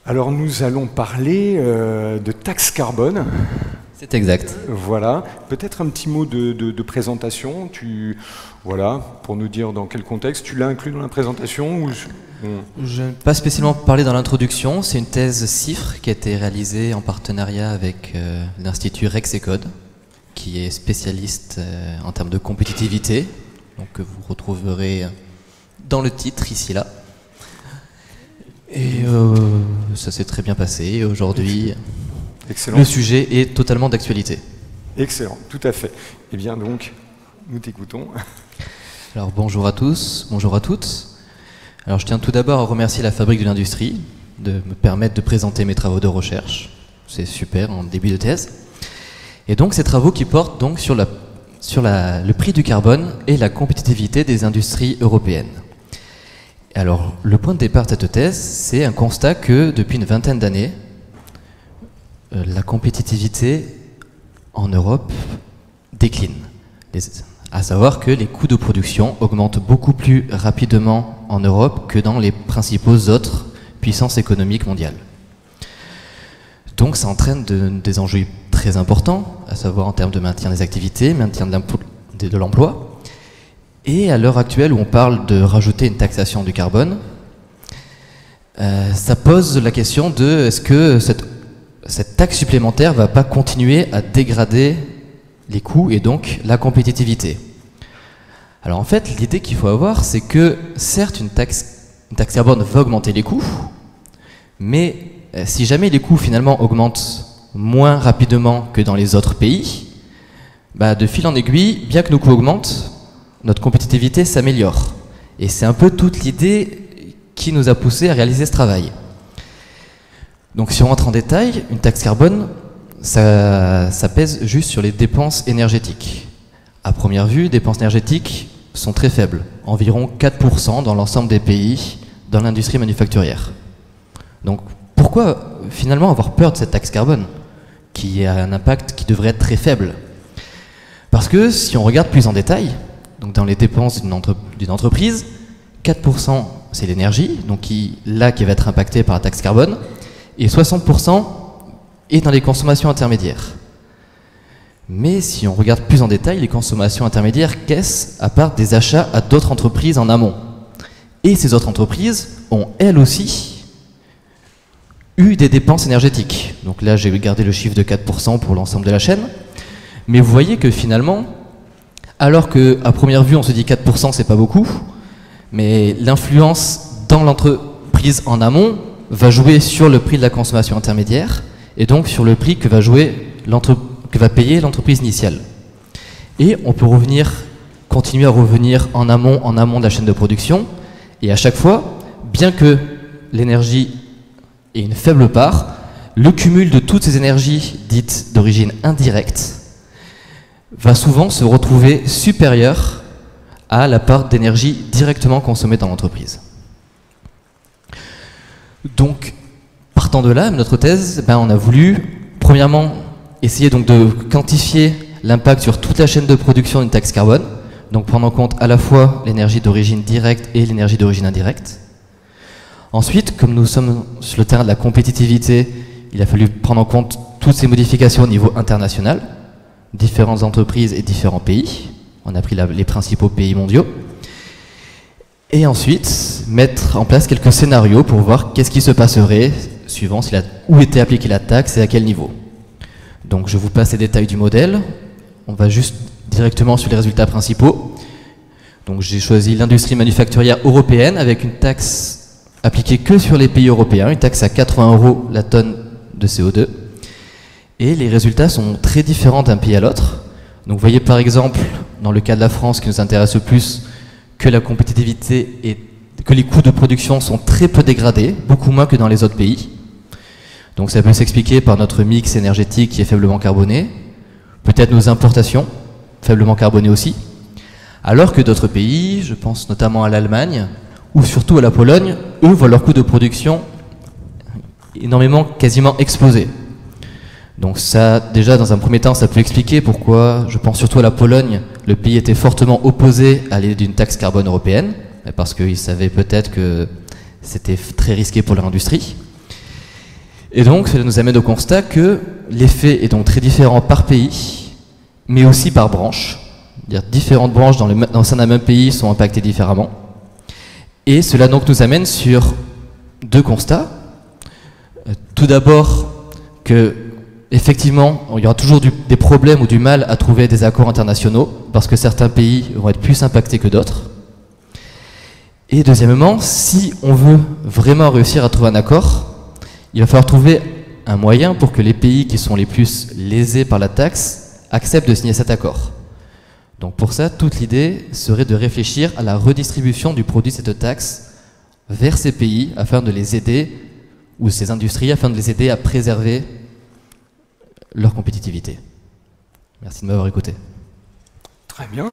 Alors nous allons parler de taxe carbone. C'est exact. Voilà, peut-être un petit mot de présentation, voilà, pour nous dire dans quel contexte. Tu l'as inclus dans la présentation ou Je n'ai pas spécialement parlé dans l'introduction, c'est une thèse CIFRE qui a été réalisée en partenariat avec l'Institut Rexecode, qui est spécialiste en termes de compétitivité, donc que vous retrouverez dans le titre, ici, là. Et ça s'est très bien passé. Aujourd'hui, le sujet est totalement d'actualité. Excellent, tout à fait. Eh bien donc, nous t'écoutons. Alors bonjour à tous, bonjour à toutes. Alors je tiens tout d'abord à remercier la Fabrique de l'Industrie de me permettre de présenter mes travaux de recherche. C'est super en début de thèse. Et donc ces travaux qui portent donc sur le prix du carbone et la compétitivité des industries européennes. Alors, le point de départ de cette thèse, c'est un constat que depuis une vingtaine d'années, la compétitivité en Europe décline. À savoir que les coûts de production augmentent beaucoup plus rapidement en Europe que dans les principaux autres puissances économiques mondiales. Donc ça entraîne des enjeux très importants, à savoir en termes de maintien des activités, maintien de l'emploi. Et à l'heure actuelle où on parle de rajouter une taxation du carbone, ça pose la question de est-ce que cette taxe supplémentaire ne va pas continuer à dégrader les coûts et donc la compétitivité. Alors en fait, l'idée qu'il faut avoir, c'est que certes une taxe carbone va augmenter les coûts, mais si jamais les coûts finalement augmentent moins rapidement que dans les autres pays, de fil en aiguille, bien que nos coûts augmentent, notre compétitivité s'améliore. Et c'est un peu toute l'idée qui nous a poussé à réaliser ce travail. Donc si on rentre en détail, une taxe carbone, ça pèse juste sur les dépenses énergétiques. À première vue, les dépenses énergétiques sont très faibles, environ 4% dans l'ensemble des pays dans l'industrie manufacturière. Donc pourquoi finalement avoir peur de cette taxe carbone, qui a un impact qui devrait être très faible? Parce que si on regarde plus en détail, donc dans les dépenses d'une entreprise, 4% c'est l'énergie, donc qui va être impactée par la taxe carbone, et 60% est dans les consommations intermédiaires. Mais si on regarde plus en détail, les consommations intermédiaires, qu'est-ce à part des achats à d'autres entreprises en amont? Et ces autres entreprises ont elles aussi eu des dépenses énergétiques. Donc là j'ai gardé le chiffre de 4% pour l'ensemble de la chaîne, mais vous voyez que finalement, alors qu'à première vue on se dit 4% c'est pas beaucoup, mais l'influence dans l'entreprise en amont va jouer sur le prix de la consommation intermédiaire et donc sur le prix que va payer l'entreprise initiale. Et on peut continuer à revenir en amont de la chaîne de production, et à chaque fois, bien que l'énergie ait une faible part, le cumul de toutes ces énergies dites d'origine indirecte va souvent se retrouver supérieur à la part d'énergie directement consommée dans l'entreprise. Donc, partant de là, notre thèse, on a voulu, premièrement, essayer donc de quantifier l'impact sur toute la chaîne de production d'une taxe carbone, donc prendre en compte à la fois l'énergie d'origine directe et l'énergie d'origine indirecte. Ensuite, comme nous sommes sur le terrain de la compétitivité, il a fallu prendre en compte toutes ces modifications au niveau international, différentes entreprises et différents pays. On a pris les principaux pays mondiaux. Et ensuite, mettre en place quelques scénarios pour voir qu'est-ce qui se passerait suivant où était appliquée la taxe et à quel niveau. Donc je vous passe les détails du modèle. On va juste directement sur les résultats principaux. Donc j'ai choisi l'industrie manufacturière européenne avec une taxe appliquée que sur les pays européens, une taxe à 80 € la tonne de CO2. Et les résultats sont très différents d'un pays à l'autre. Donc vous voyez par exemple, dans le cas de la France qui nous intéresse le plus, que la compétitivité et que les coûts de production sont très peu dégradés, beaucoup moins que dans les autres pays. Donc ça peut s'expliquer par notre mix énergétique qui est faiblement carboné, peut-être nos importations, faiblement carbonées aussi, alors que d'autres pays, je pense notamment à l'Allemagne, ou surtout à la Pologne, eux voient leurs coûts de production quasiment exploser. Donc ça, déjà dans un premier temps, ça peut expliquer pourquoi, je pense surtout à la Pologne, le pays était fortement opposé à l'idée d'une taxe carbone européenne, parce qu'ils savaient peut-être que c'était très risqué pour leur industrie. Et donc, cela nous amène au constat que l'effet est donc très différent par pays, mais aussi par branche. C'est-à-dire différentes branches dans le sein d'un même pays sont impactées différemment. Et cela donc nous amène sur deux constats. Tout d'abord, que effectivement, il y aura toujours des problèmes ou du mal à trouver des accords internationaux, parce que certains pays vont être plus impactés que d'autres. Et deuxièmement, si on veut vraiment réussir à trouver un accord, il va falloir trouver un moyen pour que les pays qui sont les plus lésés par la taxe acceptent de signer cet accord. Donc pour ça, toute l'idée serait de réfléchir à la redistribution du produit de cette taxe vers ces pays afin de les aider, ou ces industries, afin de les aider à préserver leur compétitivité. Merci de m'avoir écouté. Très bien.